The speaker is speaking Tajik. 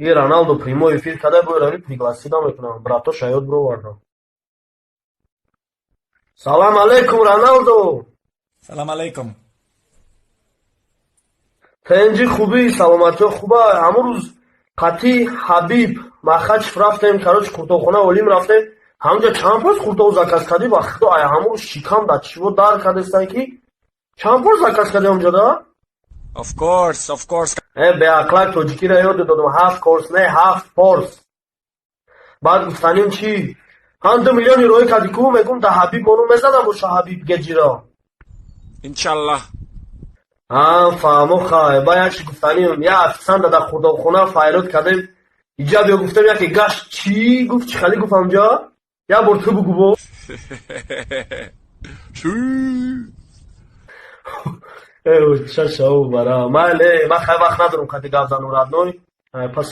И Роналдо прямой эфир когда будет, пригласил к нам. Брато шайот броварда. Салам алейкум, Роналдо. Салам алейкум. Тенджи хуби, саломати хуба. Амурuz Қати Хабиб Махач рафтем, короче, куртохона олим рафтем. Ҳамҷа чанд поз куртоҳо заказ кардӣ ба худо, ай ҳамун шикам да чиво дар кардестан ки чанд поз заказ кардӣ ҳамҷада? Of course. Беақлак тоҷикиро ёд додам, 7 корс не 7 порс. Баъд гуфтаним чӣ? Ҳам 2 миллиони роҳӣ кардӣ ку мегум да Ҳабиб мону мезанам боша Ҳабиб геҷиро. Иншаллах. Фаҳмо хай, ба як чӣ гуфтаним, я офисанда да хурдохона файрод кардем. Иҷаб ё гуфтам яке гашт чӣ гуфт чӣ хали гуфт ҳамҷа? Я бор ту бугу бо. Шашау бара. Майле, ман хай вақт надорам кади гап занам радной. Пас